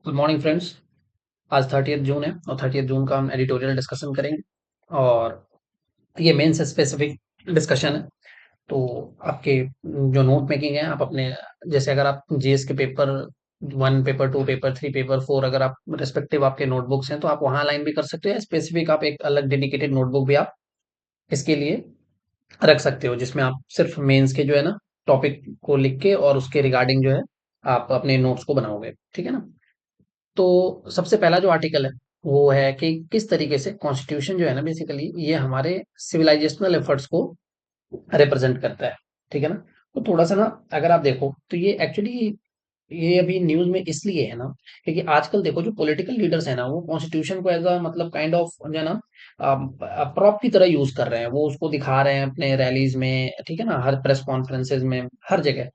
Good morning friends. आज 30th जून है और 30th जून का हम एडिटोरियल डिस्कशन करेंगे। और ये मेन से स्पेसिफिक डिस्कशन है। तो आपके जो नोट मेकिंग है, आप अपने जैसे अगर आप जीएस के पेपर 1, पेपर 2, पेपर 3, पेपर 4 अगर आप रेस्पेक्टिव आपके नोटबुक्स हैं तो आप वहाँ अलाइन भी कर सकते हो। स्पेसिफिक आप एक अलग डेडिकेटेड नोटबुक भी आप इसके लिए रख सकते हो, जिसमें आप सिर्फ मेंस के जो है ना टॉपिक को लिख के और उसके रिगार्डिंग जो है आप अपने नोट्स को बनाओगे। ठीक है ना। तो सबसे पहला जो आर्टिकल है वो है कि किस तरीके से कॉन्स्टिट्यूशन जो है ना बेसिकली ये हमारे सिविलाइजेशनल एफर्ट्स को रिप्रेजेंट करता है। ठीक है ना। तो थोड़ा सा ना अगर आप देखो तो ये एक्चुअली ये अभी न्यूज में इसलिए है ना क्योंकि आजकल देखो जो पॉलिटिकल लीडर्स है ना वो कॉन्स्टिट्यूशन को एज अ मतलब काइंड ऑफ जो है ना प्रॉप की तरह यूज कर रहे हैं। वो उसको दिखा रहे हैं अपने रैलीज में, ठीक है ना, हर प्रेस कॉन्फ्रेंसेज में, हर जगह।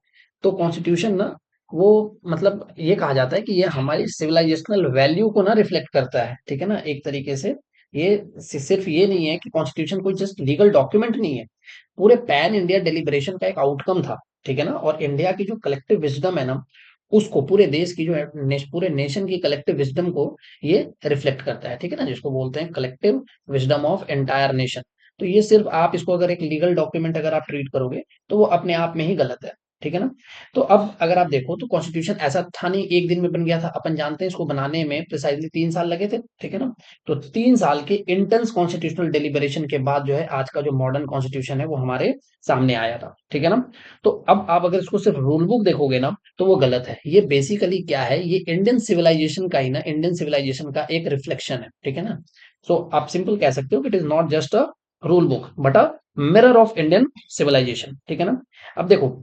तो कॉन्स्टिट्यूशन ना वो मतलब ये कहा जाता है कि ये हमारी सिविलाइजेशनल वैल्यू को ना रिफ्लेक्ट करता है। ठीक है ना। एक तरीके से ये सिर्फ ये नहीं है कि कॉन्स्टिट्यूशन कोई जस्ट लीगल डॉक्यूमेंट नहीं है, पूरे पैन इंडिया डेलिब्रेशन का एक आउटकम था। ठीक है ना। और इंडिया की जो कलेक्टिव विजडम है ना उसको पूरे देश की जो है पूरे नेशन की कलेक्टिव विजडम को ये रिफ्लेक्ट करता है। ठीक है ना। जिसको बोलते हैं collective wisdom of entire nation. तो ये सिर्फ आप इसको अगर एक लीगल डॉक्यूमेंट अगर आप ट्रीट करोगे तो वो अपने आप में ही गलत है। ठीक है ना। तो अब अगर आप देखो तो कॉन्स्टिट्यूशन ऐसा था नहीं, एक दिन में बन गया था। अपन जानते हैं इसको बनाने में प्रिसाइजली 3 साल लगे थे। ठीक है ना। तो 3 साल के इंटेंस कॉन्स्टिट्यूशनल डेलिबरेशन के बाद जो है आज का जो मॉडर्न कॉन्स्टिट्यूशन है वो हमारे सामने आया था। ठीक है ना। तो अब आप अगर इसको सिर्फ रूल बुक देखोगे ना तो वो गलत है। ये बेसिकली क्या है, ये इंडियन सिविलाइजेशन का ही ना, इंडियन सिविलाइजेशन का एक रिफ्लेक्शन है। ठीक है ना। सो आप सिंपल कह सकते हो कि it is not just a rule book but a mirror of Indian civilisation. ठीक है ना। अब देखो,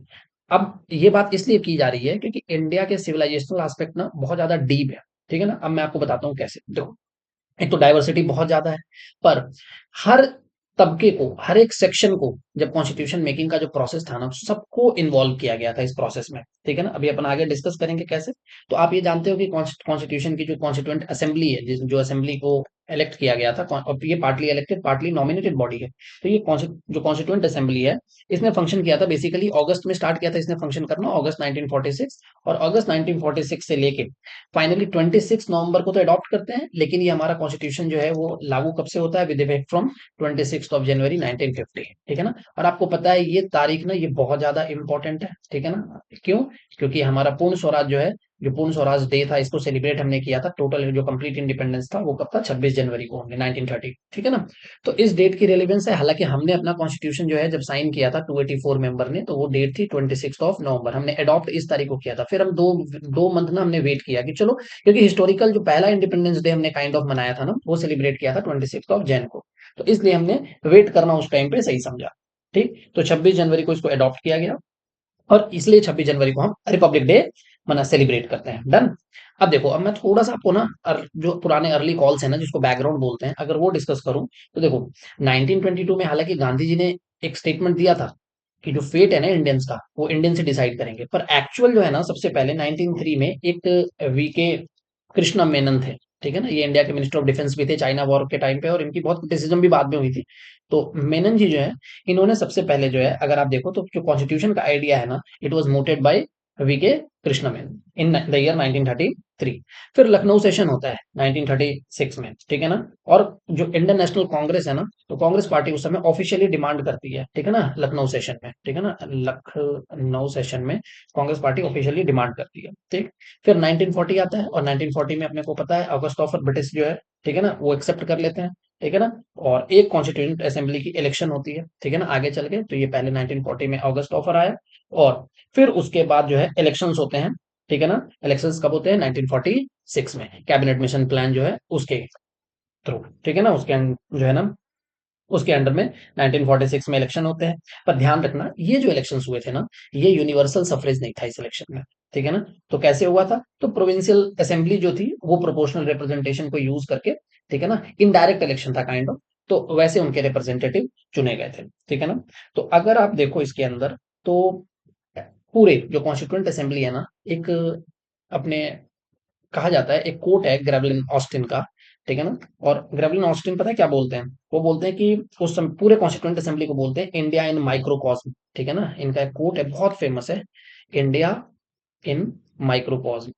अब ये बात इसलिए की जा रही है क्योंकि इंडिया के सिविलाइजेशनल एस्पेक्ट ना बहुत ज्यादा डीप है। ठीक है ना। अब मैं आपको बताता हूँ कैसे। देखो, एक तो डाइवर्सिटी बहुत ज्यादा है, पर हर तबके को, हर एक सेक्शन को जब कॉन्स्टिट्यूशन मेकिंग का जो प्रोसेस था ना सबको इन्वॉल्व किया गया था इस प्रोसेस में। ठीक है ना। अभी अपन आगे डिस्कस करेंगे कैसे। तो आप ये जानते हो कि कॉन्स्टिट्यूशन की जो कॉन्स्टिट्यूंट असेंबली है, जो असेंबली को इलेक्ट किया गया था, और ये partly elected partly nominated body है। तो ये जो कॉन्स्टिट्यूंट असेंबली है इसने फंक्शन किया था बेसिकली अगस्त में स्टार्ट किया था इसने फंक्शन करना, अगस्त 1946। और अगस्त 1946 से लेके फाइनली 26 नवंबर को तो अडॉप्ट करते हैं, लेकिन ये हमारा कॉन्स्टिट्यूशन जो है वो लागू कब से होता है, विद इफेक्ट फ्रॉम 26 जनवरी 1950। ठीक है ना। और आपको पता है ये तारीख ना ये बहुत ज्यादा इंपॉर्टेंट है। ठीक है ना। क्यों? क्योंकि हमारा पूर्ण स्वराज जो है, जो पूर्ण स्वराज डे था, इसको सेलिब्रेट हमने किया था, टोटल जो कंप्लीट इंडिपेंडेंस था वो कब था, 26 जनवरी को हमने 1930। ठीक है ना। तो इस डेट की रेलिवेंस है। हालांकि हमने अपना कॉन्स्टिट्यूशन जो है जब साइन किया था 284 मेंबर ने, तो वो डेट थी 26 नवंबर, हमने अडॉप्ट इस तारीख को किया था। फिर हम दो दो मंथ ना हमने वेट किया कि चलो, क्योंकि हिस्टोरिकल जो पहला इंडिपेंडेंस डे हमने काइंड ऑफ मनाया था ना वो सेलिब्रेट किया था 26 को। तो इसलिए हमने वेट करना उस टाइम पे सही समझा। ठीक, तो 26 जनवरी को इसको अडॉप्ट किया गया और इसलिए 26 जनवरी को हम रिपब्लिक डे मना सेलिब्रेट करते हैं। डन। अब देखो, अब मैं थोड़ा सा आपको ना जो पुराने अर्ली कॉल्स है ना जिसको बैकग्राउंड बोलते हैं अगर वो डिस्कस करूं तो देखो, 1922 में हालांकि गांधी जी ने एक स्टेटमेंट दिया था कि जो फेट है ना इंडियंस का वो इंडियन से डिसाइड करेंगे, पर एक्चुअल जो है ना सबसे पहले 1903 में एक वीके कृष्णा मेनन थे। ठीक है ना। ये इंडिया के मिनिस्टर ऑफ डिफेंस भी थे चाइना वॉर के टाइम पे, और इनकी बहुत क्रिटिसिज्म भी बाद में हुई थी। तो मेनन जी जो है, इन्होंने सबसे पहले जो है अगर आप देखो तो जो कॉन्स्टिट्यूशन का आइडिया है ना it was mooted by VK Krishna Menon in the year 1933। फिर लखनऊ सेशन होता है 1936 में। ठीक है ना। और जो इंडियन नेशनल कांग्रेस है ना, तो कांग्रेस पार्टी उस समय ऑफिशियली डिमांड करती है। ठीक है ना, लखनऊ सेशन में। ठीक है ना, लखनऊ सेशन में कांग्रेस पार्टी ऑफिशियली डिमांड करती है। ठीक। फिर 1940 आता है और 1940 में अपने को पता है अगस्त ऑफर ब्रिटिश जो है, ठीक है ना, वो एक्सेप्ट कर लेते हैं। ठीक है ना। और एक कॉन्स्टिट्यूंट असेंबली की इलेक्शन होती है। ठीक है ना। आगे चल के तो ये पहले 1940 में अगस्त ऑफर आया, और फिर उसके बाद जो है इलेक्शंस होते हैं। ठीक है ना। इलेक्शंस कब होते हैं? 1946 में, कैबिनेट मिशन प्लान जो है उसके थ्रू। ठीक है ना। जो है ना उसके अंडर में 1946 में इलेक्शन होते हैं। पर ध्यान रखना ये जो इलेक्शंस हुए थे ना ये यूनिवर्सल सफरेज नहीं था इस इलेक्शन में। ठीक है ना। तो कैसे हुआ था? तो प्रोविंशियल असेंबली जो थी वो प्रोपोर्शनल रिप्रेजेंटेशन को यूज करके, ठीक है ना, इनडायरेक्ट इलेक्शन था काइंड ऑफ, तो वैसे उनके रिप्रेजेंटेटिव चुने गए थे। ठीक है ना। तो अगर आप देखो इसके अंदर तो पूरे जो कॉन्स्टिट्यूंट असेंबली है ना, एक अपने कहा जाता है, एक कोट है ग्रेवलिन ऑस्टिन का। ठीक है ना। और ग्रेवलिन ऑस्टिन पता है क्या बोलते हैं? वो बोलते हैं कि उस समय पूरे कॉन्स्टिट्यूंट असेंबली को बोलते हैं इंडिया इन माइक्रोकॉस्म। ठीक है ना। इनका एक कोट है बहुत फेमस है, इंडिया इन माइक्रोकॉस्म।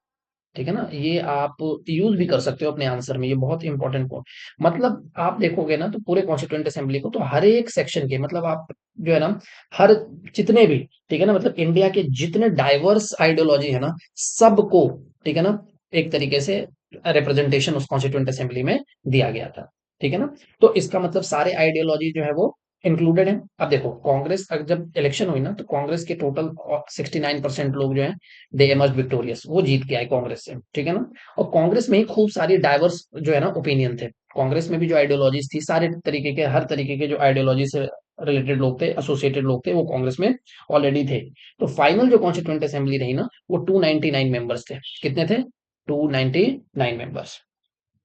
ठीक है ना, ये आप यूज भी कर सकते हो अपने आंसर में, ये बहुत इंपॉर्टेंट पॉइंट। मतलब आप देखोगे ना तो पूरे कॉन्स्टिट्यूएंट असेंबली को, तो हर एक सेक्शन के मतलब आप जो है ना, हर जितने भी, ठीक है ना, मतलब इंडिया के जितने डाइवर्स आइडियोलॉजी है ना, सबको, ठीक है ना, एक तरीके से रिप्रेजेंटेशन उस कॉन्स्टिट्यूएंट असेंबली में दिया गया था। ठीक है ना, तो इसका मतलब सारे आइडियोलॉजी जो है वो इंक्लूडेड है। अब देखो कांग्रेस, अगर जब इलेक्शन हुई ना तो कांग्रेस के टोटल 69% लोग जो है दे इमर्ज विक्टोरियस, वो जीत के आए कांग्रेस से। ठीक है ना, और कांग्रेस में ही खूब सारी डाइवर्स जो है ना ओपिनियन थे। कांग्रेस में भी जो आइडियोलॉजीज थी, सारे तरीके के, हर तरीके के जो आइडियोलॉजी से रिलेटेड लोग थे, एसोसिएटेड लोग थे, वो कांग्रेस में ऑलरेडी थे। तो फाइनल जो कॉन्स्टिट्यूएंट असेंबली रही ना, वो 299 मेंबर्स थे। कितने थे? 299 मेंबर्स।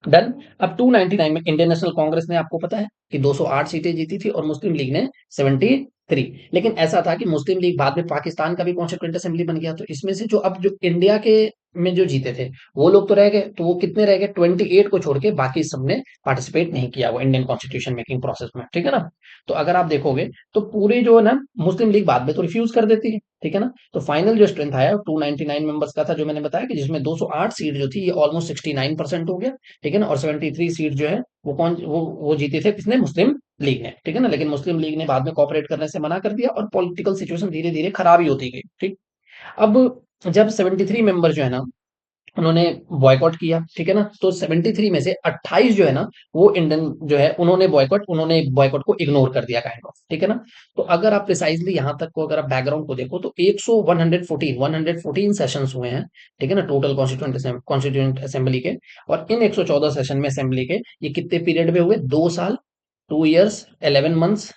डन। अब 299 में इंडियन नेशनल कांग्रेस ने, आपको पता है कि 208 सीटें जीती थी, और मुस्लिम लीग ने 73। लेकिन ऐसा था कि मुस्लिम लीग बाद में पाकिस्तान का भी कॉन्स्टिट्यूएंट असेंबली बन गया, तो इसमें से जो अब जो इंडिया के में जो जीते थे वो लोग तो रह गए, तो वो कितने रह गए? 28 को छोड़ के बाकी सबने पार्टिसिपेट नहीं किया वो इंडियन कॉन्स्टिट्यूशन मेकिंग प्रोसेस में। ठीक है ना, तो अगर आप देखोगे तो पूरे जो है ना, मुस्लिम लीग बाद में तो रिफ्यूज कर देती है। ठीक है ना, तो फाइनल जो स्ट्रेंथ आया 299 मेंबर्स का था, जो मैंने बताया कि जिसमें 208 सीट जो थी, ये ऑलमोस्ट 69% हो गया। ठीक है ना, और 73 सीट जो है वो कौन, वो जीती थे किसने? मुस्लिम लीग ने। ठीक है ना, लेकिन मुस्लिम लीग ने बाद में कॉपरेट करने से मना कर दिया, और पॉलिटिकल सिचुएशन धीरे धीरे खराब ही होती गई। ठीक। अब जब 73 मेंबर जो है ना, उन्होंने बॉयकॉट किया, ठीक है ना, तो 73 में से 28 जो है ना, वो इंडियन जो है, उन्होंने बॉयकॉट को इग्नोर कर दिया काइंड ऑफ। ठीक है ना, तो अगर आप प्रिसाइजली यहां तक को, अगर आप बैकग्राउंड को देखो तो 114 सेशंस हुए हैं। ठीक है ना, टोटल कॉन्स्टिट्यूएंट असेंबली के। और इन 114 सेशन में असेंबली के, ये कितने पीरियड में हुए? 2 साल, 2 years, 11 months,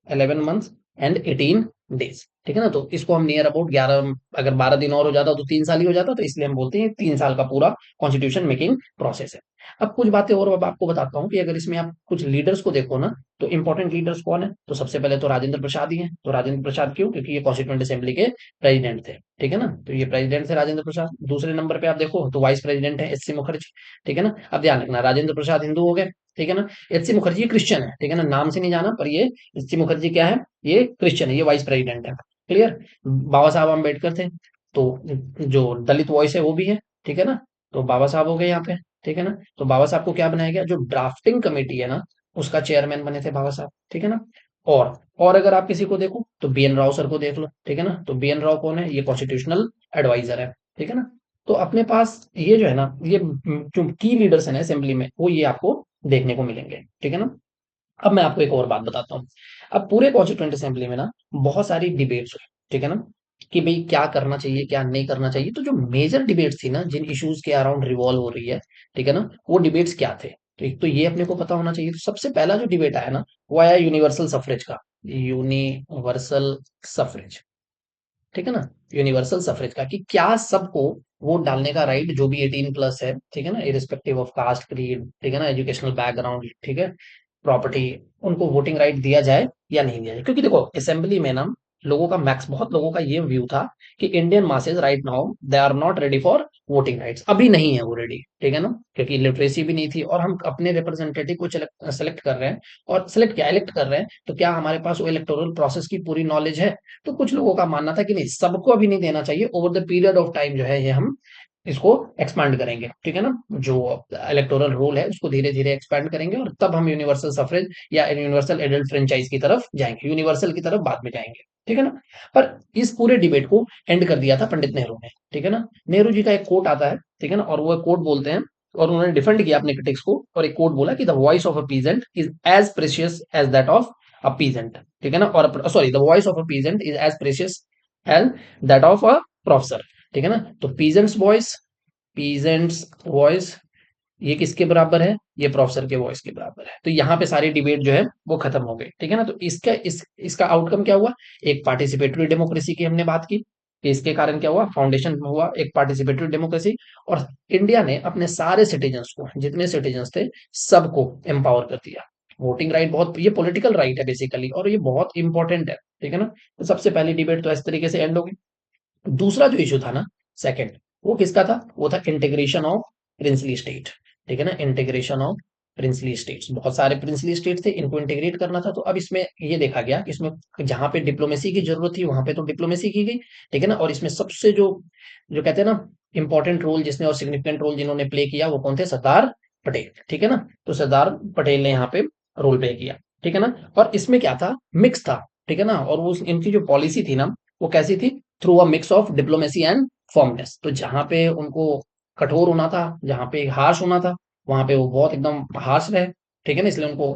11 months and 18 days. ठीक है ना, तो इसको हम नियर अबाउट 11, अगर 12 दिन और हो जाता तो 3 साल ही हो जाता, तो इसलिए हम बोलते हैं 3 साल का पूरा कॉन्स्टिट्यूशन मेकिंग प्रोसेस है। अब कुछ बातें और अब आपको बताता हूँ कि अगर इसमें आप कुछ लीडर्स को देखो ना, तो इंपॉर्टेंट लीडर्स कौन है? तो सबसे पहले तो राजेंद्र प्रसाद ही है। तो राजेंद्र प्रसाद क्यों? क्योंकि ये कॉन्स्टिट्यूएंट असेंबली के प्रेसिडेंट थे। ठीक है ना, तो ये प्रेसिडेंट थे राजेंद्र प्रसाद। दूसरे नंबर पे आप देखो तो वाइस प्रेसिडेंट है एस सी मुखर्जी। ठीक है ना, अब ध्यान रखना, राजेंद्र प्रसाद हिंदू हो गए। ठीक है ना, एच सी मुखर्जी क्रिश्चियन है। ठीक है ना, नाम से नहीं जाना, पर ये एच सी मुखर्जी क्या है? ये क्रिश्चियन है, ये वाइस प्रेसिडेंट है। क्लियर। बाबा साहब अम्बेडकर थे, तो जो दलित वॉइस है वो भी है। ठीक है ना, तो बाबा साहब हो गए यहाँ पे। ठीक है ना, तो बाबा साहब को क्या बनाया गया? जो ड्राफ्टिंग कमेटी है ना, उसका चेयरमैन बने थे बाबा साहब। ठीक है ना, और अगर आप किसी को देखो तो बी एन राव सर को देख लो। ठीक है ना, तो बी एन राव कौन है? ये कॉन्स्टिट्यूशनल एडवाइजर है। ठीक है ना, तो अपने पास ये जो है ना, ये जो की लीडर्स है ना असेंबली में, वो ये आपको देखने को मिलेंगे। ठीक है ना, अब मैं आपको एक और बात बताता हूँ। अब पूरे कॉन्स्टिट्यूएंट असेंबली में ना बहुत सारी डिबेट्स हुई। ठीक है ना, कि भाई क्या करना चाहिए, क्या नहीं करना चाहिए। तो जो मेजर डिबेट्स थी ना, जिन इश्यूज के अराउंड रिवॉल्व हो रही है, ठीक है ना, वो डिबेट्स क्या थे? तो एक तो ये अपने को पता होना चाहिए। तो सबसे पहला जो डिबेट आया ना, वो आया यूनिवर्सल सफरेज का। Universal suffrage. ठीक है ना, यूनिवर्सल सफरेज का, कि क्या सबको वोट डालने का राइट, जो भी 18+ है, ठीक है ना, इरिस्पेक्टिव ऑफ कास्ट, क्रीड, ठीक है ना, एजुकेशनल बैकग्राउंड, ठीक है, प्रॉपर्टी, उनको वोटिंग राइट दिया जाए या नहीं दिया जाए। क्योंकि देखो असेंबली में ना, लोगों का मैक्स, बहुत लोगों का ये व्यू था कि Indian masses right now they are not ready for voting rights, अभी नहीं है वो रेडी। ठीक है ना, क्योंकि लिटरेसी भी नहीं थी, और हम अपने रिप्रेजेंटेटिव को सेलेक्ट कर रहे हैं, और सेलेक्ट क्या इलेक्ट कर रहे हैं, तो क्या हमारे पास वो इलेक्टोरल प्रोसेस की पूरी नॉलेज है? तो कुछ लोगों का मानना था कि नहीं, सबको अभी नहीं देना चाहिए, over the period of time जो है ये हम इसको एक्सपांड करेंगे। ठीक है ना, जो इलेक्टोरल रोल है उसको धीरे धीरे एक्सपैंड करेंगे, और तब हम यूनिवर्सल सफरेज या यूनिवर्सल एडल्ट फ्रेंचाइज की तरफ जाएंगे, यूनिवर्सल की तरफ बाद में जाएंगे। ठीक है ना, पर इस पूरे डिबेट को एंड कर दिया था पंडित नेहरू ने। ठीक है ना, नेहरू जी का एक कोट आता है। ठीक है ना, और वो कोट बोलते हैं, और उन्होंने डिफेंड किया अपने क्रिटिक्स को, और एक कोट बोला कि the voice of a peasant is as precious as that of a peasant. ठीक है ना, और sorry, the voice of a peasant is as precious as that of a professor. ठीक है ना, तो पीजेंट्स वॉइस ये किसके बराबर है? ये प्रोफेसर के वॉइस के बराबर है। तो यहाँ पे सारी डिबेट जो है वो खत्म हो गई। ठीक है ना, तो इसका आउटकम क्या हुआ? एक पार्टिसिपेटरी डेमोक्रेसी की हमने बात की, कि इसके कारण क्या हुआ? फाउंडेशन हुआ एक पार्टिसिपेटरी डेमोक्रेसी, और इंडिया ने अपने सारे सिटीजन्स को, जितने सिटीजन्स थे, सबको एम्पावर कर दिया। वोटिंग राइट बहुत, ये पॉलिटिकल राइट है बेसिकली, और ये बहुत इंपॉर्टेंट है। ठीक है ना, तो सबसे पहली डिबेट तो इस तरीके से एंड हो गई। दूसरा जो इशू था ना, सेकंड, वो किसका था? वो था इंटीग्रेशन ऑफ प्रिंसली स्टेट। ठीक है ना, इंटीग्रेशन ऑफ प्रिंसली स्टेट्स, बहुत सारे प्रिंसली स्टेट थे, इनको इंटीग्रेट करना था। तो अब इसमें ये देखा गया कि इसमें जहां पे डिप्लोमेसी की जरूरत थी, वहां पे तो डिप्लोमेसी की गई। ठीक है ना, और इसमें सबसे जो जो कहते हैं ना, इंपॉर्टेंट रोल जिसने और सिग्निफिकेंट रोल जिन्होंने प्ले किया वो कौन थे? सरदार पटेल, ठीक है ना। तो सरदार पटेल ने यहाँ पे रोल प्ले किया, ठीक है ना। और इसमें क्या था? मिक्स था, ठीक है ना। और वो इनकी जो पॉलिसी थी ना वो कैसी थी? Through a mix of diplomacy and फॉर्मनेस। तो जहां पे उनको कठोर होना था, जहां पे हार्श होना था, वहां पे वो बहुत एकदम हार्श रहे, ठीक है ना। इसलिए उनको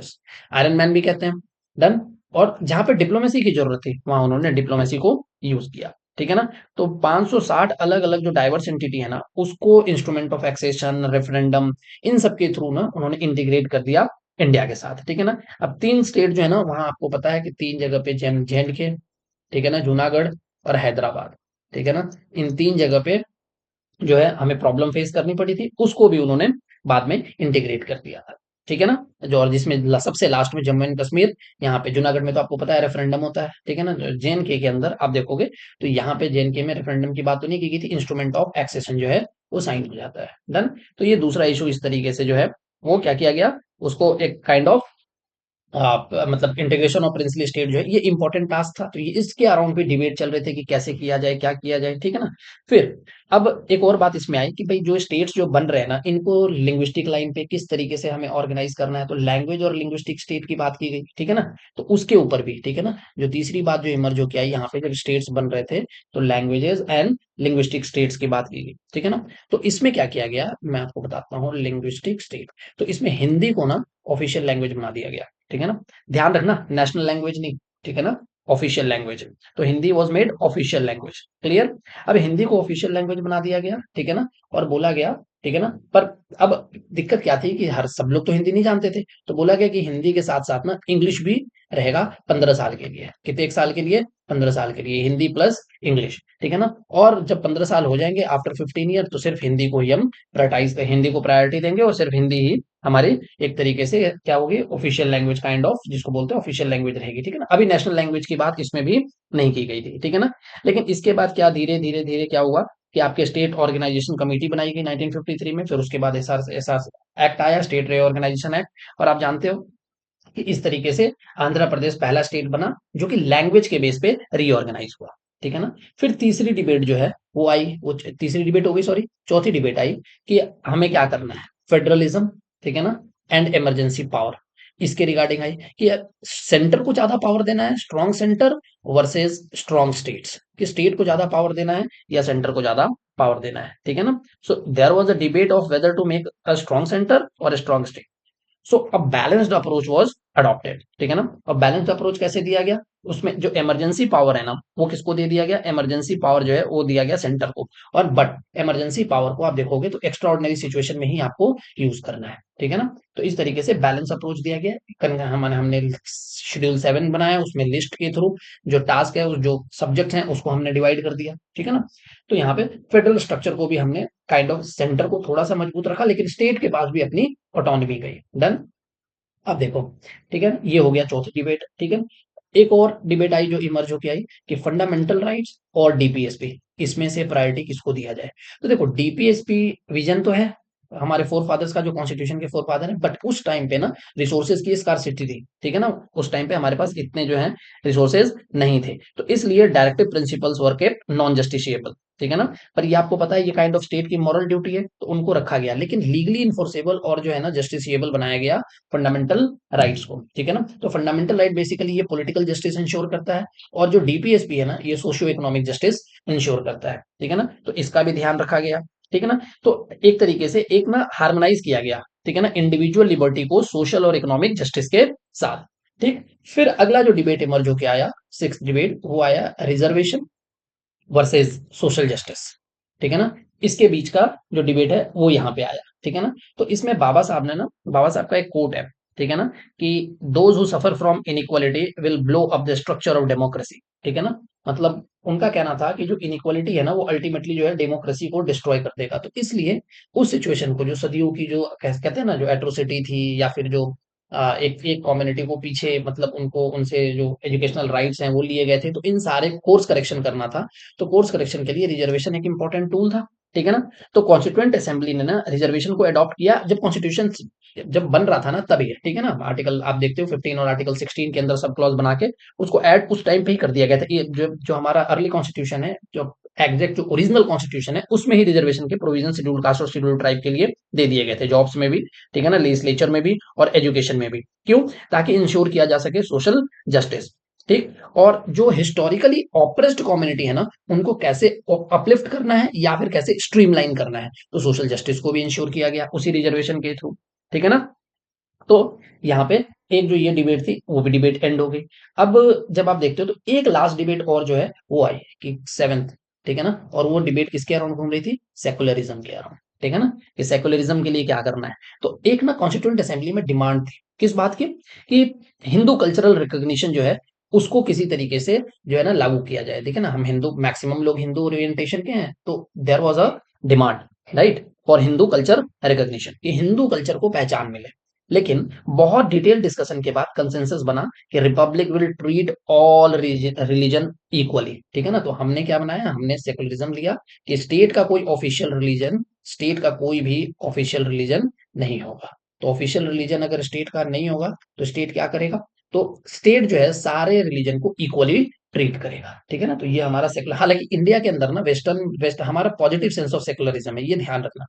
आयरन मैन भी कहते हैं। डन। और जहां पे डिप्लोमेसी की जरूरत थी वहां उन्होंने डिप्लोमेसी को यूज किया, ठीक है ना। तो 560 अलग अलग जो डाइवर्स एंटिटी है ना उसको इंस्ट्रूमेंट ऑफ एक्सेशन, रेफरेंडम, इन सब के थ्रू ना उन्होंने इंटीग्रेट कर दिया इंडिया के साथ, ठीक है ना। अब 3 स्टेट जो है ना वहां आपको पता है कि 3 जगह पे जे एंड के, ठीक है ना, जूनागढ़ और हैदराबाद, ठीक है ना। इन 3 जगह पे जो है हमें प्रॉब्लम फेस करनी पड़ी थी, उसको भी उन्होंने बाद में इंटीग्रेट कर दिया था, ठीक है ना। जो और जिसमें सबसे लास्ट में जम्मू एंड कश्मीर, यहाँ पे जूनागढ़ में तो आपको पता है रेफरेंडम होता है, ठीक है ना। जे के अंदर आप देखोगे तो यहाँ पे जे में रेफरेंडम की बात तो नहीं की गई थी, इंस्ट्रूमेंट ऑफ एक्सेशन जो है वो साइन हो जाता है। डन। तो ये दूसरा इशू इस तरीके से जो है वो क्या किया गया, उसको एक काइंड ऑफ मतलब इंटीग्रेशन ऑफ प्रिंसली स्टेट जो है ये इंपॉर्टेंट टास्क था। तो ये इसके अराउंड भी डिबेट चल रहे थे कि कैसे किया जाए, क्या किया जाए, ठीक है ना। फिर अब एक और बात इसमें आई कि भाई जो स्टेट्स जो बन रहे हैं ना इनको लिंग्विस्टिक लाइन पे किस तरीके से हमें ऑर्गेनाइज करना है, तो लैंग्वेज और लिंग्विस्टिक स्टेट की बात की गई, ठीक है ना। तो उसके ऊपर भी, ठीक है ना, जो तीसरी बात जो इमर्ज होकर आई यहाँ पे जब स्टेट्स बन रहे थे तो लैंग्वेजेस एंड लिंग्विस्टिक स्टेट्स की बात की गई, ठीक है ना। तो इसमें क्या किया गया मैं आपको बताता हूँ। लिंग्विस्टिक स्टेट, तो इसमें हिंदी को ना ऑफिशियल लैंग्वेज बना दिया गया, ठीक है ना। ध्यान रखना नेशनल लैंग्वेज नहीं, ठीक है ना, ऑफिशियल लैंग्वेज। तो Hindi was made official language, clear. अब हिंदी को ऑफिशियल लैंग्वेज बना दिया गया, ठीक है ना, और बोला गया, ठीक है ना। पर अब दिक्कत क्या थी कि हर सब लोग तो हिंदी नहीं जानते थे, तो बोला गया कि हिंदी के साथ साथ ना इंग्लिश भी रहेगा 15 साल के लिए। कितने एक साल के लिए? 15 साल के लिए हिंदी प्लस इंग्लिश, ठीक है ना। और जब 15 साल हो जाएंगे आफ्टर 15 ईयर तो सिर्फ हिंदी को ही हम प्रायोरिटाइज, हिंदी को प्रायोरिटी देंगे और सिर्फ हिंदी ही हमारी एक तरीके से क्या होगी, ऑफिशियल लैंग्वेज काइंड ऑफ, जिसको बोलते हैं ऑफिशियल लैंग्वेज रहेगी, ठीक है ना। अभी नेशनल लैंग्वेज की बात इसमें भी नहीं की गई थी, ठीक है ना। लेकिन इसके बाद क्या धीरे धीरे धीरे क्या हुआ कि आपके स्टेट ऑर्गेनाइजेशन कमेटी बनाई गई 1953 में। फिर उसके बाद एसआर एक्ट आया, स्टेट रीऑर्गेनाइजेशन एक्ट। और आप जानते हो कि इस तरीके से आंध्र प्रदेश पहला स्टेट बना जो कि लैंग्वेज के बेस पे रीऑर्गेनाइज हुआ, ठीक है ना। फिर तीसरी डिबेट जो है वो आई, वो तीसरी डिबेट हो गई, सॉरी, चौथी डिबेट आई कि हमें क्या करना है, फेडरलिज्म, ठीक है ना, एंड इमरजेंसी पावर। इसके रिगार्डिंग आई कि सेंटर को ज्यादा पावर देना है, strong centre versus strong states, कि स्टेट को ज्यादा पावर देना है या सेंटर को ज्यादा पावर देना है, ठीक है ना। So there was a debate of whether to make a strong centre और strong state. So a balanced approach was adopted, ठीक है ना। अब बैलेंस्ड अप्रोच कैसे दिया गया? उसमें जो इमरजेंसी पावर है ना वो किसको दे दिया गया? इमरजेंसी पावर जो है वो दिया गया सेंटर को। और बट इमरजेंसी पावर को आप देखोगे तो एक्स्ट्रा ऑर्डिनरी सिचुएशन में ही आपको यूज करना है, ठीक है ना। तो इस तरीके से बैलेंस अप्रोच दिया गया है। हमने शेड्यूल 7 बनाया, उसमें लिस्ट के थ्रू जो टास्क है, उस जो सब्जेक्ट हैं उसको हमने डिवाइड कर दिया, ठीक है ना। तो यहाँ पे फेडरल स्ट्रक्चर को भी हमने काइंड ऑफ सेंटर को थोड़ा सा मजबूत रखा लेकिन स्टेट के पास भी अपनी ऑटोनॉमी गई। डन। अब देखो, ठीक है, ये हो गया चौथी डिबेट, ठीक है। एक और डिबेट आई जो इमर्ज होके आई कि फंडामेंटल राइट्स और डीपीएसपी, इसमें से प्रायोरिटी किसको दिया जाए। तो देखो डीपीएसपी विजन तो है हमारे फोर फादर्स का, जो कॉन्स्टिट्यूशन के फोर फादर है, बट उस टाइम पे ना रिसोर्सेज की स्कार्सिटी थी, ठीक है ना। उस टाइम पे हमारे पास इतने जो है रिसोर्सेज नहीं थे, तो इसलिए डायरेक्टिव प्रिंसिपल्स वर केप्ट नॉन जस्टिशिएबल, ठीक है ना। पर ये आपको पता है ये काइंड ऑफ स्टेट की मॉरल ड्यूटी है तो उनको रखा गया, लेकिन लीगली इन्फोर्सेबल और जो है ना जस्टिसिएबल बनाया गया फंडामेंटल राइट्स को, ठीक है ना। तो फंडामेंटल राइट बेसिकली ये पॉलिटिकल जस्टिस इंश्योर करता है और जो डीपीएसपी है ना ये सोशियो इकोनॉमिक जस्टिस इंश्योर करता है, ठीक है ना। तो इसका भी ध्यान रखा गया, ठीक है ना। तो एक तरीके से एक ना हार्मोनाइज किया गया, ठीक है ना, इंडिविजुअल लिबर्टी को सोशल और इकोनॉमिक जस्टिस के साथ, ठीक। फिर अगला जो डिबेट इमर्ज होके आया, सिक्स डिबेट, वो आया रिजर्वेशन वर्सेस सोशल जस्टिस, ठीक है ना। इसके बीच का जो डिबेट है वो यहाँ पे आया, ठीक है ना। तो इसमें बाबा साहब ने ना, बाबा साहब का एक कोट है, ठीक है ना, कि those who suffer from inequality will blow up the structure of democracy, ठीक है ना। मतलब उनका कहना था कि जो इनइक्वालिटी है ना वो अल्टीमेटली जो है डेमोक्रेसी को डिस्ट्रॉय कर देगा। तो इसलिए उस सिचुएशन को, जो सदियों की जो कहते हैं ना जो एट्रोसिटी थी या फिर जो एक एक कम्युनिटी को पीछे मतलब उनको उनसे जो एजुकेशनल राइट्स हैं वो लिए गए थे, तो इन सारे कोर्स करेक्शन करना था। तो कोर्स करेक्शन के लिए रिजर्वेशन एक इंपॉर्टेंट टूल था, ठीक है ना। तो कॉन्स्टिट्यूएंट असेंबली ने ना रिजर्वेशन को अडॉप्ट किया जब कॉन्स्टिट्यूशन जब बन रहा था ना तभी, ठीक है ना। आर्टिकल आप देखते हो 15 और आर्टिकल 16 के अंदर सब क्लॉज बना के उसको ऐड उस टाइम पे ही कर दिया गया था। ये जो जो हमारा अर्ली कॉन्स्टिट्यूशन है, जो एग्जैक्ट जो ओरिजिनल कॉन्स्टिट्यूशन है उसमें ही रिजर्वेशन के प्रोविजन शेड्यूल कास्ट और शेड्यूल ट्राइब के लिए दे दिए गए थे, जॉब्स में भी, ठीक है ना, लेजिस्लेचर में भी और एजुकेशन में भी। क्यों? ताकि इंश्योर किया जा सके सोशल जस्टिस। ठीक। और जो हिस्टोरिकली ऑप्रेस्ड कम्युनिटी है ना, उनको कैसे अपलिफ्ट करना है या फिर कैसे स्ट्रीमलाइन करना है, तो सोशल जस्टिस को भी इंश्योर किया गया उसी रिजर्वेशन के थ्रू। ठीक है ना। तो यहाँ पे एक जो ये डिबेट थी वो भी डिबेट एंड हो गई। अब जब आप देखते हो तो एक लास्ट डिबेट और जो है वो आई कि सेवेंथ, ठीक है ना, और वो डिबेट किसके अराउंड घूम रही थी? सेकुलरिज्म के अराउंड। ठीक है ना, कि सेकुलरिज्म के लिए क्या करना है। तो एक ना कॉन्स्टिट्यूएंट असेंबली में डिमांड थी किस बात की, कि हिंदू कल्चरल रिकॉग्निशन जो है उसको किसी तरीके से जो है ना लागू किया जाए। ठीक है ना, हम हिंदू, मैक्सिमम लोग हिंदू ओरिएंटेशन के हैं, तो there was a demand, right, for Hindu culture recognition, कि हिंदू कल्चर को पहचान मिले। लेकिन बहुत डिटेल डिस्कशन के बाद कंसेंसस बना कि Republic will treat all religion equally. ठीक है ना, तो हमने क्या बनाया, हमने सेकुलरिज्म लिया कि स्टेट का कोई ऑफिशियल रिलीजन, स्टेट का कोई भी ऑफिशियल रिलीजन नहीं होगा। तो ऑफिशियल रिलीजन अगर स्टेट का नहीं होगा तो स्टेट क्या करेगा, तो स्टेट जो है सारे रिलीजन को इक्वली ट्रीट करेगा। ठीक है ना, तो ये हमारा सेकुलर, हालांकि इंडिया के अंदर ना वेस्ट हमारा पॉजिटिव सेंस ऑफ सेकुलरिज्म है, ये ध्यान रखना।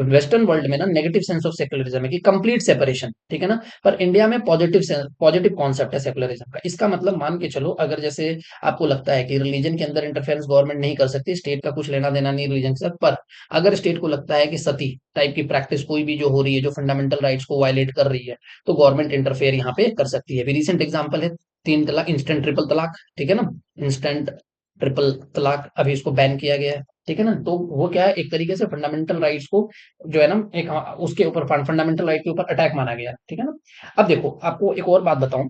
वेस्टर्न वर्ल्ड में ना नेगेटिव सेंस ऑफ सेकुलरिज्म है कि कंप्लीट सेपरेशन। ठीक है ना, पर इंडिया में पॉजिटिव कॉन्सेप्ट है सेकुलरिज्म का। इसका मतलब मान के चलो, अगर जैसे आपको लगता है कि रिलीजन के अंदर इंटरफेरेंस गवर्नमेंट नहीं कर सकती, स्टेट का कुछ लेना देना नहीं रिलीजन के साथ, पर अगर स्टेट को लगता है कि सती टाइप की प्रैक्टिस कोई भी जो हो रही है, जो फंडामेंटल राइट्स को वायलेट कर रही है, तो गवर्नमेंट इंटरफेयर यहाँ पे कर सकती है। रिसेंट एग्जाम्पल है 3 तलाक, इंस्टेंट ट्रिपल तलाक। ठीक है ना, इंस्टेंट ट्रिपल तलाक अभी इसको बैन किया गया है। ठीक है ना, तो वो क्या है, एक तरीके से फंडामेंटल राइट्स को जो है ना एक उसके ऊपर फंडामेंटल राइट के ऊपर अटैक माना गया। ठीक है ना। अब देखो आपको एक और बात बताऊं,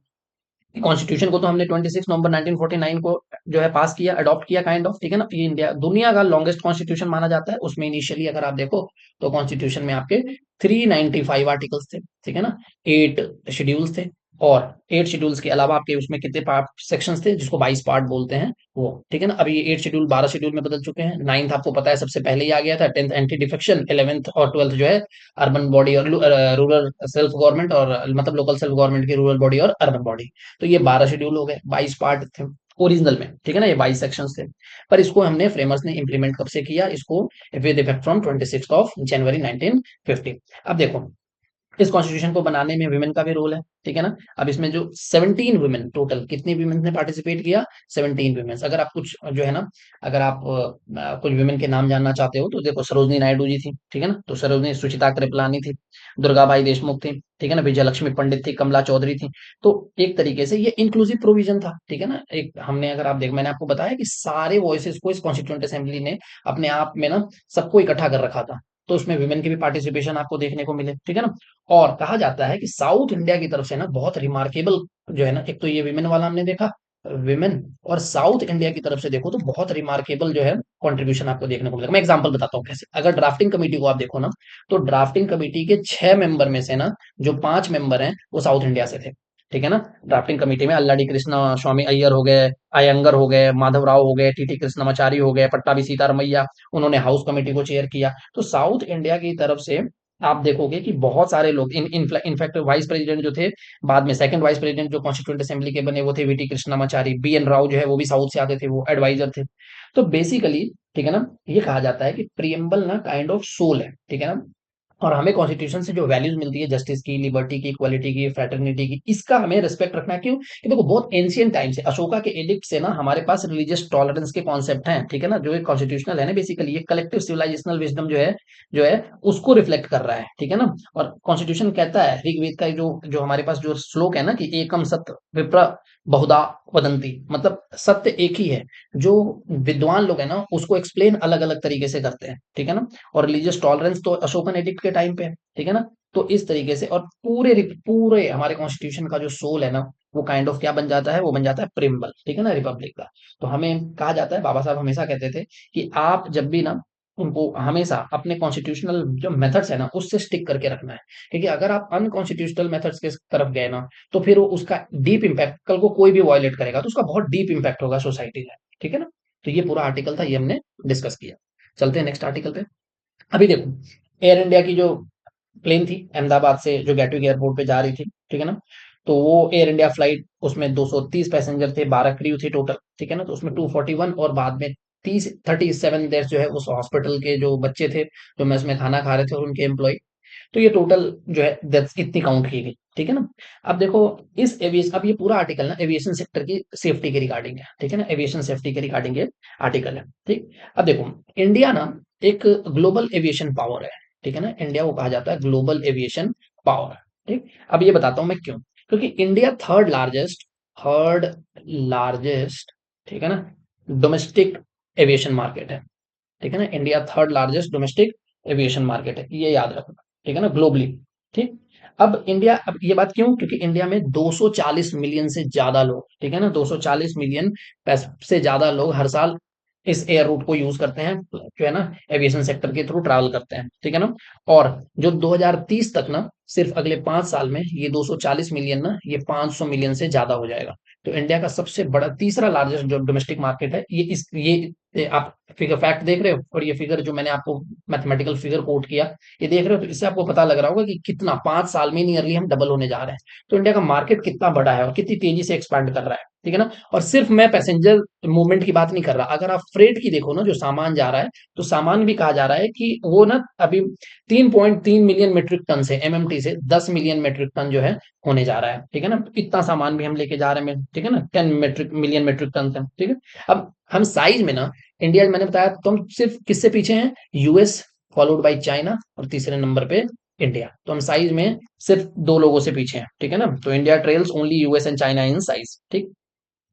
कॉन्स्टिट्यूशन को तो हमने 26 नवंबर 1949 को जो है पास किया, अडॉप्ट किया काइंड ऑफ। ठीक है ना, ये इंडिया दुनिया का लॉन्गेस्ट कॉन्स्टिट्यूशन माना जाता है। उसमें इनिशियली अगर आप देखो तो कॉन्स्टिट्यूशन में आपके 395 आर्टिकल्स थे। ठीक है ना, 8 शेड्यूल्स थे, और 8 शेड्यूल्स के अलावा आपके उसमें कितने पार्ट सेक्शंस थे, जिसको 22 पार्ट बोलते हैं वो। ठीक है ना, अभी ये 8 शेड्यूल 12 शेड्यूल में बदल चुके हैं। नाइन्थ आपको पता है सबसे पहले ही आ गया था, 10th एंटी डिफेक्शन, 11th और 12th जो है अर्बन बॉडी और रूरल सेल्फ गवर्नमेंट, और मतलब लोकल सेल्फ गवर्नमेंट की रूरल बॉडी और अर्बन बॉडी। तो ये 12 शेड्यूल हो गए, 22 पार्ट थे ओरिजिनल में। ठीक है ना, ये 22 सेक्शंस थे। पर इसको हमने फ्रेमर्स ने इंप्लीमेंट कब से किया, इसको विद इफेक्ट फ्रॉम 26 जनवरी 1950। अब देखो इस कॉन्स्टिट्यूशन को बनाने में विमेन का भी रोल है। ठीक है ना, अब इसमें जो 17 वुमेन, टोटल कितनी वुमेन ने पार्टिसिपेट किया, 17 वुमेन। अगर आप कुछ जो है ना, अगर आप कुछ वुमेन के नाम जानना चाहते हो तो देखो, सरोजनी नायडू जी थी। ठीक है ना, तो सरोजनी, सुचिता कृपलानी थी, दुर्गाबाई देशमुख थी, ठीक है ना, विजयलक्ष्मी पंडित थी, कमला चौधरी थी। तो एक तरीके से ये इंक्लूसिव प्रोविजन था। ठीक है ना, एक हमने, अगर आप देख, मैंने आपको बताया कि सारे वॉइसेस को इस कॉन्स्टिट्यूंट असेंबली ने अपने आप में ना सबको इकट्ठा कर रखा था। तो उसमें विमेन की भी पार्टिसिपेशन आपको देखने को मिले। ठीक है ना, और कहा जाता है कि साउथ इंडिया की तरफ से ना बहुत रिमार्केबल जो है ना, एक तो ये विमेन वाला हमने देखा, विमेन, और साउथ इंडिया की तरफ से देखो तो बहुत रिमार्केबल जो है कंट्रीब्यूशन आपको देखने को मिलेगा। मैं एग्जांपल बताता हूँ कैसे। अगर ड्राफ्टिंग कमेटी को आप देखो ना, तो ड्राफ्टिंग कमेटी के 6 मेंबर में से ना जो 5 मेंबर हैं वो साउथ इंडिया से थे। ठीक है ना, ड्राफ्टिंग कमेटी में अल्लाडी कृष्णा स्वामी अय्यर हो गए, अयंगर हो गए, माधव राव हो गए, टीटी कृष्णमाचारी हो गए, पट्टाभी सीतारमैया, उन्होंने हाउस कमेटी को चेयर किया। तो साउथ इंडिया की तरफ से आप देखोगे कि बहुत सारे लोग, इनफैक्ट वाइस प्रेसिडेंट जो थे, बाद में सेकंड वाइस प्रेसिडेंट जो कॉन्स्टिट्यूंट असेंबली के बने वो थे VT Krishnamachari, B N Rau जो है वो भी साउथ से आते थे, वो एडवाइजर थे। तो बेसिकली, ठीक है ना, ये कहा जाता है कि प्रियम्बल ना काइंड ऑफ सोल है। ठीक है ना, और हमें कॉन्स्टिट्यूशन से जो वैल्यूज मिलती है, जस्टिस की, लिबर्टी की, इक्वालिटी की, फ्रेटर्निटी की, इसका हमें रिस्पेक्ट रखना है। क्यों? कि देखो बहुत एंशियंट टाइम से, अशोका के एडिक्ट से ना हमारे पास रिलीजियस टॉलरेंस के कॉन्सेप्ट हैं। ठीक है ना, जो एक कॉन्स्टिट्यूशनल है ना, बेसिकली ये कलेक्टिव सिविलाइजेशनल विजडम जो है उसको रिफ्लेक्ट कर रहा है। ठीक है ना, और कॉन्स्टिट्यूशन कहता है, ऋग्वेद का जो जो हमारे पास जो श्लोक है ना, कि एकम सत्य विप्र बहुधा वदंती, मतलब सत्य एक ही है। जो विद्वान लोग हैं ना उसको एक्सप्लेन अलग अलग तरीके से करते हैं। ठीक है ना, और रिलीजियस टॉलरेंस तो अशोकन एडिक्ट के टाइम पे है। ठीक है ना, तो इस तरीके से, और पूरे हमारे कॉन्स्टिट्यूशन का जो सोल है ना, वो काइंड ऑफ क्या बन जाता है, वो बन जाता है प्रिम्बल। ठीक है ना, रिपब्लिक का। तो हमें कहा जाता है, बाबा साहब हमेशा कहते थे कि आप जब भी ना उनको हमेशा अपने कॉन्स्टिट्यूशनल जो मेथड्स है ना उससे स्टिक करके रखना है। क्योंकि अगर आप अनकॉन्स्टिट्यूशनल मेथड्स के तरफ गए ना, तो फिर वो उसका डीप इम्पैक्ट, कल को कोई भी वायलेट करेगा तो उसका बहुत डीप इम्पैक्ट होगा सोसाइटी में। ठीक है ना, तो ये पूरा आर्टिकल था, ये हमने डिस्कस किया। चलते हैं नेक्स्ट आर्टिकल पे। अभी देखो, एयर इंडिया की जो प्लेन थी अहमदाबाद से जो गेटवे एयरपोर्ट पे जा रही थी। ठीक है ना, तो वो एयर इंडिया फ्लाइट, उसमें 230 पैसेंजर थे, 12 क्रू थे टोटल। ठीक है ना, तो उसमें 241 और बाद में 37 डेज जो है उस हॉस्पिटल के जो बच्चे थे, जो मेस में खाना खा रहे थे और उनके एम्प्लॉय, तो ये टोटल जो है डेथ्स इतनी काउंट की गई, ठीक है ना। अब देखो इस एविएशन, अब ये पूरा आर्टिकल ना एविएशन सेक्टर की सेफ्टी के रिगार्डिंग है, ठीक है ना, एविएशन सेफ्टी के रिगार्डिंग ये आर्टिकल है, ठीक। अब देखो इंडिया ना एक ग्लोबल एविएशन पावर है, ठीक है ना, इंडिया को कहा जाता है ग्लोबल एविएशन पावर, ठीक। अब ये बताता हूं मैं क्यों, क्योंकि इंडिया थर्ड लार्जेस्ट, ठीक है ना, डोमेस्टिक एविएशन मार्केट है, ठीक है ना, India third largest domestic aviation market है, ये याद रखना, ठीक है ना, ग्लोबली, ठीक। अब ये बात क्यों, क्योंकि इंडिया में 240 मिलियन से ज्यादा लोग, ठीक है ना, 240 मिलियन से ज्यादा लोग हर साल इस एयर रूट को यूज करते हैं, जो है ना, एविएशन सेक्टर के थ्रू ट्रैवल करते हैं, ठीक है ना। और जो 2030 तक ना, सिर्फ अगले 5 साल में ये 240 मिलियन ना ये 500 मिलियन से ज्यादा हो जाएगा। तो इंडिया का सबसे बड़ा तीसरा लार्जेस्ट जो डोमेस्टिक मार्केट है, ये आप फिगर फैक्ट देख रहे हो, और ये फिगर जो मैंने आपको मैथमेटिकल फिगर कोट किया, ये देख रहे हो, तो इससे आपको पता लग रहा होगा कि कितना 5 साल में नियरली हम डबल होने जा रहे हैं। तो इंडिया का मार्केट कितना बड़ा है और कितनी तेजी से एक्सपैंड कर रहा है, ठीक है ना। और सिर्फ मैं पैसेंजर मूवमेंट की बात नहीं कर रहा, अगर आप फ्रेट की देखो ना, जो सामान जा रहा है, तो सामान भी कहा जा रहा है कि वो ना अभी 3.3 मिलियन मेट्रिक टन से, एमएमटी से 10 मिलियन मेट्रिक टन जो है होने जा रहा है, ठीक है ना। इतना सामान भी हम लेके जा रहे हैं, ठीक है ना, 10 मिलियन मेट्रिक टन से, ठीक है। अब हम साइज में ना, इंडिया मैंने बताया तो हम सिर्फ किससे पीछे हैं, यूएस, फॉलोड बाय चाइना, और तीसरे नंबर पे इंडिया। तो हम साइज में सिर्फ 2 लोगों से पीछे हैं, ठीक है ना। तो India trails only US and China in size, ठीक।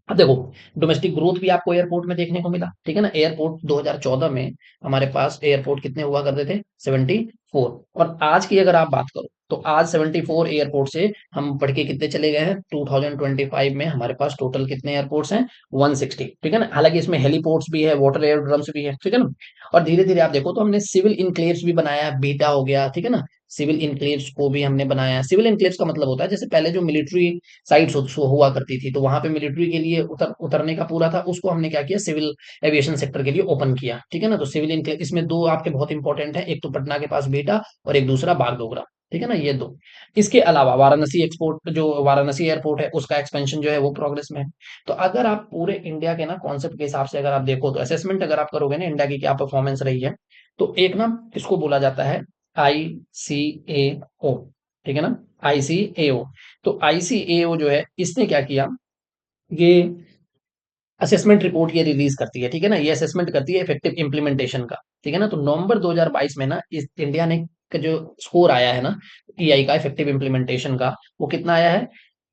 अब देखो डोमेस्टिक ग्रोथ भी आपको एयरपोर्ट में देखने को मिला, ठीक है ना। एयरपोर्ट 2014 में हमारे पास एयरपोर्ट कितने हुआ करते थे, 74। और आज की अगर आप बात करो, तो आज 74 एयरपोर्ट से हम बढ़ के कितने चले गए हैं, 2025 में हमारे पास टोटल कितने एयरपोर्ट्स हैं, 160, ठीक है ना। हालांकि इसमें हेलीपोर्ट्स भी है, वाटर एयरड्रम्स भी है, ठीक है ना। और धीरे धीरे आप देखो तो हमने सिविल इनक्लेव्स भी बनाया है, बीटा हो गया, ठीक है ना, सिविल इनक्लेव्स को भी हमने बनाया है। सिविल इनक्लेव्स का मतलब होता है जैसे पहले जो मिलिट्री साइट्स हुआ करती थी, तो वहां पे मिलिट्री के लिए उतरने का पूरा था, उसको हमने क्या किया, सिविल एविएशन सेक्टर के लिए ओपन किया, ठीक है ना। तो सिविल इनक्लेव इसमें दो आपके बहुत इंपॉर्टेंट है, एक तो पटना के पास बेटा और एक दूसरा बागडोगरा, ठीक है ना, ये दो। इसके अलावा वाराणसी एयरपोर्ट है, उसका एक्सपेंशन जो है वो प्रोग्रेस में है। तो अगर आप पूरे इंडिया के ना कॉन्सेप्ट के हिसाब से अगर आप देखो, तो असेसमेंट अगर आप करोगे ना इंडिया की क्या परफॉर्मेंस रही है, तो एक ना इसको बोला जाता है ICAO, ठीक है ना, ICAO। तो ICAO जो है इसने क्या किया, ये असेसमेंट रिपोर्ट ये रिलीज करती है, ठीक है ना, ये असेसमेंट करती है इफेक्टिव इम्प्लीमेंटेशन का, ठीक है ना। तो नवंबर 2022 में ना इस इंडिया ने का जो स्कोर आया है ना EI का, इफेक्टिव इम्प्लीमेंटेशन का, वो कितना आया है,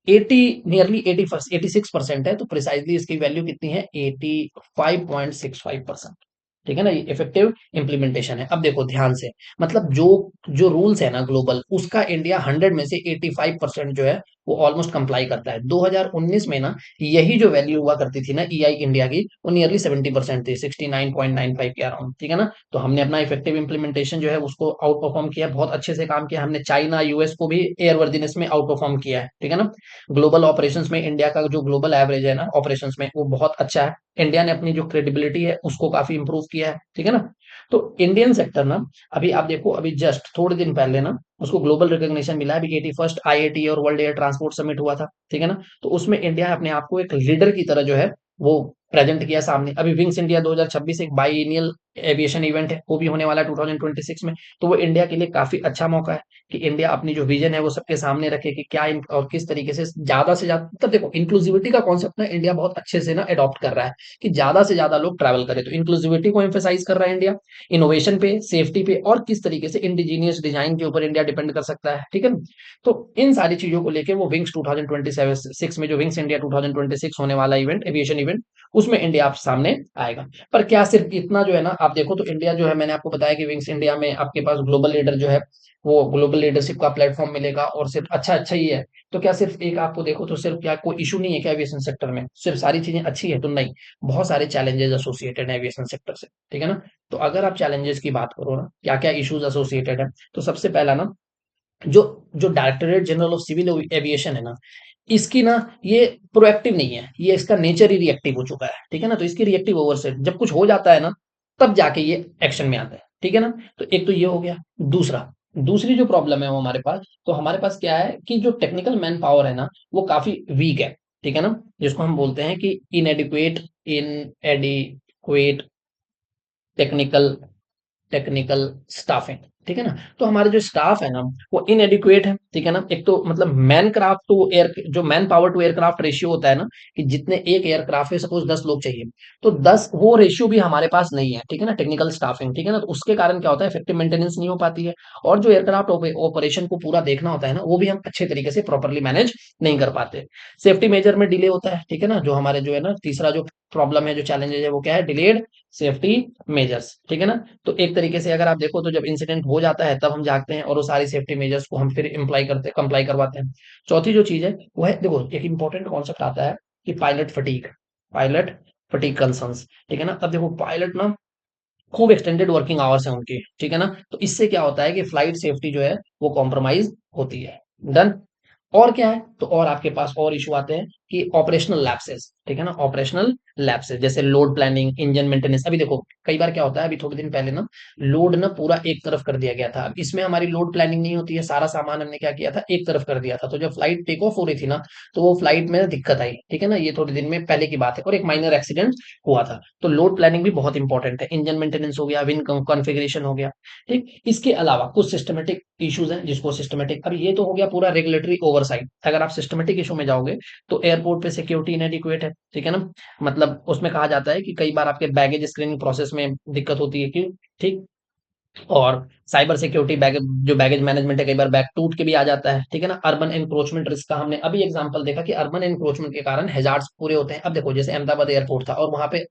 80, नियरली 86% है। तो प्रिसाइजली इसकी वैल्यू कितनी है, 85.65%, ठीक है ना, ये इफेक्टिव इम्प्लीमेंटेशन है। अब देखो ध्यान से, मतलब जो जो रूल्स है ना ग्लोबल, उसका इंडिया 100 में से 85% जो है वो ऑलमोस्ट कंप्लाई करता है। 2019 में ना यही जो वैल्यू हुआ करती थी ना EI इंडिया की, वो नियरली 70% थी, 69.95 के अराउंड, ठीक है ना। तो हमने अपना इफेक्टिव इम्प्लीमेंटेशन जो है उसको आउट परफॉर्म किया, बहुत अच्छे से काम किया हमने। चाइना, यूएस को भी एयर वर्दिनेस में आउट परफॉर्म किया है, ठीक है ना। ग्लोबल ऑपरेशंस में इंडिया का जो ग्लोबल एवरेज है ना ऑपरेशंस में, वो बहुत अच्छा है। इंडिया ने अपनी जो क्रेडिबिलिटी है उसको काफी इंप्रूव किया है, ठीक है ना। तो इंडियन सेक्टर ना, अभी आप देखो, अभी जस्ट थोड़े दिन पहले ना उसको ग्लोबल रिकॉग्निशन मिला है। अभी 81st IATA और वर्ल्ड एयर ट्रांसपोर्ट समिट हुआ था, ठीक है ना। तो उसमें इंडिया अपने आप को एक लीडर की तरह जो है वो प्रेजेंट किया सामने। अभी विंग्स इंडिया 2026 एक बाइएनियल एविएशन इवेंट है, वो भी होने वाला है 2026 में। तो वो इंडिया के लिए काफी अच्छा मौका है कि इंडिया अपनी जो विजन है वो सबके सामने रखे कि क्या और किस तरीके से ज्यादा, मतलब देखो इंक्लूसिविटी का कॉन्सेप्ट ना इंडिया बहुत अच्छे से ना अडॉप्ट कर रहा है कि ज्यादा से ज्यादा लोग ट्रैवल करें। तो इंक्लूसिविटी को एम्फेसाइज कर रहा है इंडिया, इनोवेशन पे, सेफ्टी पे, और किस तरीके से इंडिजीनियस डिजाइन के ऊपर इंडिया डिपेंड कर सकता है, ठीक है ना। तो इन सारी चीजों को लेके वो विंग्स 2026 में जो विंग्स इंडिया 2026 होने वाला इवेंट, एविएशन इवेंट, उसमें इंडिया आप सामने आएगा। पर क्या सिर्फ इतना जो है ना, आप देखो तो इंडिया जो है, मैंने आपको बताया कि विंग्स इंडिया में आपके पास ग्लोबल लीडर जो है वो ग्लोबल लीडरशिप का प्लेटफॉर्म मिलेगा, और सिर्फ अच्छा अच्छा ही है। तो क्या सिर्फ एक आपको देखो तो सिर्फ क्या कोई इशू नहीं है क्या एविएशन सेक्टर में, सिर्फ सारी चीजें अच्छी है तो नहीं, बहुत सारे चैलेंजेस एसोसिएटेड है एविएशन सेक्टर से, ठीक है ना। तो अगर आप चैलेंजेस की बात करो ना, क्या क्या इश्यूज एसोसिएटेड है, तो सबसे पहला ना, जो जो directorate general of civil aviation है ना, इसकी ना ये प्रोएक्टिव नहीं है, ये इसका नेचर ही रिएक्टिव हो चुका है, ठीक है ना। तो इसकी रिएक्टिव ओवरसेट, जब कुछ हो जाता है ना तब जाके ये एक्शन में आता है, ठीक है ना। तो एक तो ये हो गया। दूसरी जो प्रॉब्लम है वो हमारे पास, तो हमारे पास क्या है कि जो टेक्निकल मैन पावर है ना वो काफी वीक है, ठीक है ना, जिसको हम बोलते हैं कि इनएडिक्वेट टेक्निकल टेक्निकल स्टाफिंग, ठीक है ना। तो हमारे जो स्टाफ है ना वो इनएडिक्वेट है, ठीक है ना। एक तो मतलब मैन क्राफ्ट टू एयर, जो man power to aircraft ratio होता है ना, कि जितने एक एयरक्राफ्ट है सपोज 10 लोग चाहिए, तो 10 वो रेशियो भी हमारे पास नहीं है, ठीक है ना। टेक्निकल स्टाफिंग, ठीक है ना। तो उसके कारण क्या होता है, इफेक्टिव मेंटेनेंस नहीं हो पाती है, और जो एयरक्राफ्ट ऑपरेशन को पूरा देखना होता है ना, वो भी हम अच्छे तरीके से प्रॉपरली मैनेज नहीं कर पाते। सेफ्टी मेजर में डिले होता है, ठीक है ना। जो हमारे जो है ना तीसरा जो प्रॉब्लम है, जो चैलेंजेस है, वो क्या है, डिलेड सेफ्टी मेजर्स, ठीक है ना। तो एक तरीके से अगर आप देखो तो जब इंसिडेंट हो जाता है तब हम जागते हैं और वो सारी सेफ्टी मेजर्स को हम फिर इम्प्लाई करते कंप्लाई करवाते हैं। चौथी जो चीज है वो है, देखो एक इंपॉर्टेंट कॉन्सेप्ट आता है कि पायलट फटीग कंसर्न्स, ठीक है ना। अब देखो पायलट ना खूब एक्सटेंडेड वर्किंग आवर्स हैं उनके, ठीक है ना। तो इससे क्या होता है कि फ्लाइट सेफ्टी जो है वो कॉम्प्रोमाइज होती है। डन। और क्या है, तो और आपके पास और इशू आते हैं कि ऑपरेशनल लैप्सेस, ठीक है ना। ऑपरेशनल लैप्सेस जैसे लोड प्लानिंग, इंजन मेंटेनेंस। अभी देखो कई बार क्या होता है, अभी थोड़े दिन पहले ना लोड ना पूरा एक तरफ कर दिया गया था। अब इसमें हमारी लोड प्लानिंग नहीं होती है, सारा सामान हमने क्या किया था, एक तरफ कर दिया था। तो जब फ्लाइट टेक ऑफ हो रही थी ना, तो वो फ्लाइट में दिक्कत आई, ठीक है ना। ये थोड़े दिन में पहले की बात है, और एक माइनर एक्सीडेंट हुआ था। तो लोड प्लानिंग भी बहुत इंपॉर्टेंट है, इंजन मेंटेनेंस हो गया, विंग कॉन्फ़िगरेशन हो गया, ठीक। इसके अलावा कुछ सिस्टमेटिक इश्यूज हैं जिसको सिस्टमेटिक, अब ये तो हो गया पूरा रेगुलेटरी ओवरसाइट। अगर आप सिस्टमेटिक इशू में जाओगे तो एयरपोर्ट पे सिक्योरिटी इनएडिक्वेट है, ठीक है ना। मतलब उसमें कहा जाता है कि कई बार आपके बैगेज स्क्रीनिंग प्रोसेस में दिक्कत होती है, क्यों, ठीक। और साइबर सिक्योरिटी बैगेज, जो बैगेज मैनेजमेंट है, कई बार बैग टूट के भी आ जाता है, ठीक है ना। अर्बन एनक्रोचमेंट रिस्क का हमने अभी एग्जांपल देखा कि अर्बन एनक्रोचमेंट के कारण हैजार्ड्स पूरे होते हैं। अब देखो जैसे अहमदाबाद एयरपोर्ट था और वहां पे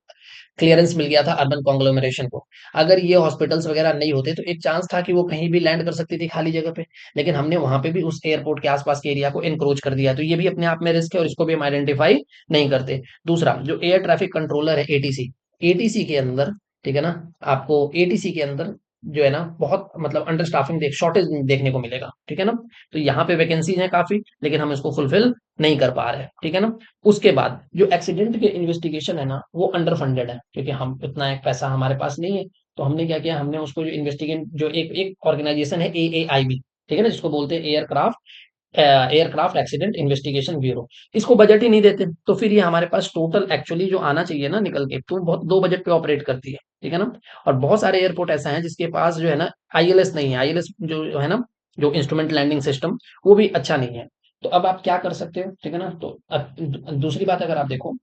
क्लियरेंस मिल गया था अर्बन कॉन्ग्लोमरेशन को, अगर ये हॉस्पिटल्स वगैरह नहीं होते तो एक चांस था कि वो कहीं भी लैंड कर सकती थी खाली जगह पे, लेकिन हमने वहां पे भी उस एयरपोर्ट के आसपास के एरिया को एनक्रोच कर दिया। तो ये भी अपने आप में रिस्क है और इसको भी हम आइडेंटिफाई नहीं करते। दूसरा जो एयर ट्रैफिक कंट्रोलर है, एटीसी, एटीसी के अंदर, ठीक है ना, आपको एटीसी के अंदर जो है ना बहुत मतलब अंडर स्टाफिंग शॉर्टेज देखने को मिलेगा, ठीक है ना। तो यहाँ पे वैकेंसीज हैं काफी, लेकिन हम इसको फुलफिल नहीं कर पा रहे हैं, ठीक है ना। उसके बाद जो एक्सीडेंट के इन्वेस्टिगेशन है ना वो अंडर फंडेड है, क्योंकि हम इतना एक पैसा हमारे पास नहीं है। तो हमने क्या किया, हमने उसको जो इन्वेस्टिगेट, जो एक एक ऑर्गेनाइजेशन है AAIB, ठीक है ना, जिसको बोलते हैं एयरक्राफ्ट एक्सीडेंट इन्वेस्टिगेशन ब्यूरो, इसको बजट ही नहीं देते। तो फिर ये हमारे पास टोटल एक्चुअली जो आना चाहिए ना निकल के, तो बहुत दो बजट पे ऑपरेट करती है, ठीक है ना। और बहुत सारे एयरपोर्ट ऐसा है जिसके पास जो है ना आईएलएस नहीं है, आईएलएस जो है ना, जो इंस्ट्रूमेंट लैंडिंग सिस्टम, वो भी अच्छा नहीं है। तो अब आप क्या कर सकते हो, ठीक है ना। तो अब दूसरी बात अगर आप देखो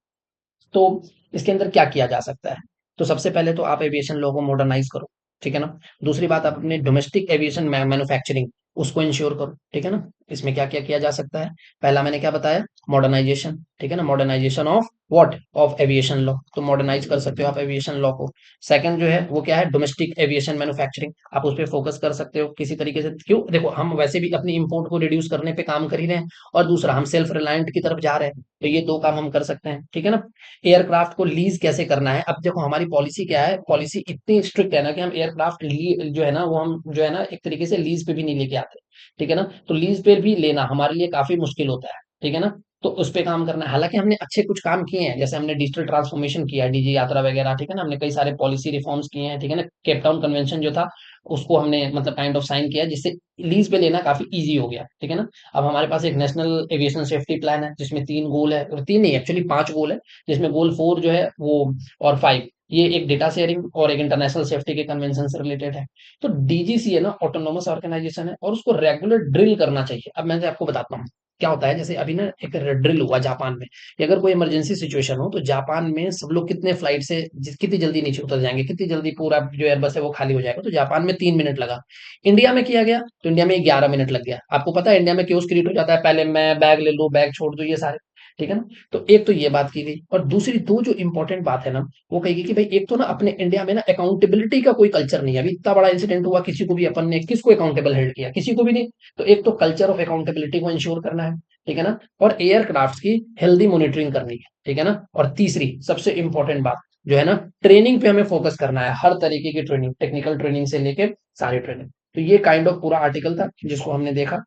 तो इसके अंदर क्या किया जा सकता है, तो सबसे पहले तो आप एविएशन लॉ को मॉडर्नाइज करो, ठीक है ना। दूसरी बात, आप अपने डोमेस्टिक एविएशन मैन्युफैक्चरिंग उसको इंश्योर करो, ठीक है ना। इसमें क्या क्या किया जा सकता है, पहला मैंने क्या बताया, मॉडर्नाइजेशन, ठीक है ना। Modernisation of what, of aviation law, तो मॉडर्नाइज कर सकते हो आप एविएशन लॉ को। सेकंड जो है वो क्या है, डोमेस्टिक एविएशन मैन्युफैक्चरिंग, आप उस पर फोकस कर सकते हो किसी तरीके से। क्यों, देखो हम वैसे भी अपनी इंपोर्ट को रिड्यूस करने पे काम कर ही रहे हैं, और दूसरा हम सेल्फ रिलायंट की तरफ जा रहे हैं, तो ये दो काम हम कर सकते हैं, ठीक है ना। एयरक्राफ्ट को लीज कैसे करना है, अब देखो हमारी पॉलिसी क्या है, पॉलिसी इतनी स्ट्रिक्ट है ना कि हम एयरक्राफ्ट जो है ना वो हम जो है ना एक तरीके से लीज पे भी नहीं लेके आते, ठीक है ना। तो लीज पे भी लेना हमारे लिए काफी मुश्किल होता है, ठीक है ना। तो उस पे काम करना है, हालांकि हमने अच्छे कुछ काम किए हैं, जैसे हमने डिजिटल ट्रांसफॉर्मेशन किया, डीजी यात्रा वगैरह, ठीक है ना। हमने कई सारे पॉलिसी रिफॉर्म्स किए हैं, ठीक है ना। केपटाउन कन्वेंशन जो था उसको हमने मतलब काइंड ऑफ साइन किया, जिससे लीज पे लेना काफी इजी हो गया, ठीक है ना। अब हमारे पास एक नेशनल एविएशन सेफ्टी प्लान है जिसमें 3 गोल है, और 3 नहीं एक्चुअली 5 गोल है, जिसमें गोल 4 जो है वो, और 5 ये एक डेटा शेयरिंग और एक इंटरनेशनल सेफ्टी के कन्वेंशन से रिलेटेड है। तो डीजीसी है ना ऑटोनोमस ऑर्गेनाइजेशन है, और उसको रेगुलर ड्रिल करना चाहिए। अब मैं आपको बताता हूँ क्या होता है, जैसे अभी ना एक ड्रिल हुआ जापान में, कि अगर कोई इमरजेंसी सिचुएशन हो तो जापान में सब लोग कितने फ्लाइट से कितनी जल्दी नीचे उतर जाएंगे, कितनी जल्दी पूरा जो एयरबस है वो खाली हो जाएगा, तो जापान में 3 मिनट लगा। इंडिया में किया गया तो इंडिया में 11 मिनट लग गया। आपको पता है इंडिया में क्यों क्रिएट हो जाता है, पहले मैं बैग ले लूँ, बैग छोड़ दूँ, ये सारे, ठीक है ना। तो एक तो ये बात की गई, और दूसरी दो जो इंपॉर्टेंट बात है ना, वो कहेगी कि भाई एक तो ना अपने इंडिया में ना अकाउंटेबिलिटी का कोई कल्चर नहीं है। अभी इतना बड़ा इंसिडेंट हुआ, किसी को भी अपन ने किसको अकाउंटेबल हेल्ड किया, किसी को भी नहीं। तो एक तो कल्चर ऑफ अकाउंटेबिलिटी को इंश्योर करना है, ठीक है ना। और एयरक्राफ्ट की हेल्दी मॉनिटरिंग करनी है, ठीक है ना। और तीसरी सबसे इंपॉर्टेंट बात जो है ना, ट्रेनिंग पे हमें फोकस करना है, हर तरीके की ट्रेनिंग, टेक्निकल ट्रेनिंग से लेके सारी ट्रेनिंग। तो ये काइंड ऑफ पूरा आर्टिकल था जिसको हमने देखा,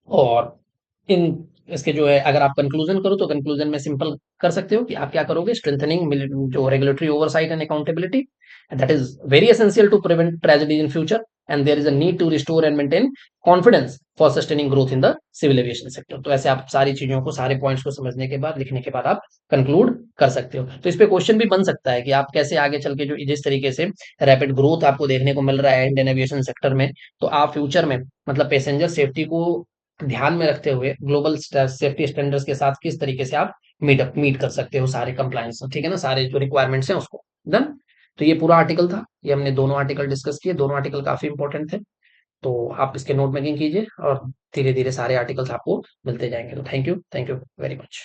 और इन इसके जो है अगर आप कंक्लूजन करो तो कंक्लूजन में सिंपल कर सकते हो कि आप क्या करोगे, स्ट्रेंथनिंग जो regulatory oversight and accountability, that is very essential to prevent tragedies in future, and there is a need to restore and maintain confidence for sustaining growth in the civil aviation sector. तो ऐसे आप सारी चीजों को, सारे points को समझने के बाद, लिखने के बाद आप कंक्लूड कर सकते हो। तो इस पे क्वेश्चन भी बन सकता है कि आप कैसे आगे चल के, जो जिस तरीके से रैपिड ग्रोथ आपको देखने को मिल रहा है इंडियन एविएशन सेक्टर में, तो आप फ्यूचर में मतलब पैसेंजर सेफ्टी को ध्यान में रखते हुए ग्लोबल सेफ्टी स्टैंडर्ड्स के साथ किस तरीके से आप मीट कर सकते हो सारे कंप्लायंस, ठीक है ना, सारे जो रिक्वायरमेंट्स हैं उसको। डन। तो ये पूरा आर्टिकल था, ये हमने दोनों आर्टिकल डिस्कस किए, दोनों आर्टिकल काफी इंपॉर्टेंट थे। तो आप इसके नोट मेकिंग कीजिए और धीरे धीरे सारे आर्टिकल्स आपको मिलते जाएंगे। तो थैंक यू वेरी मच।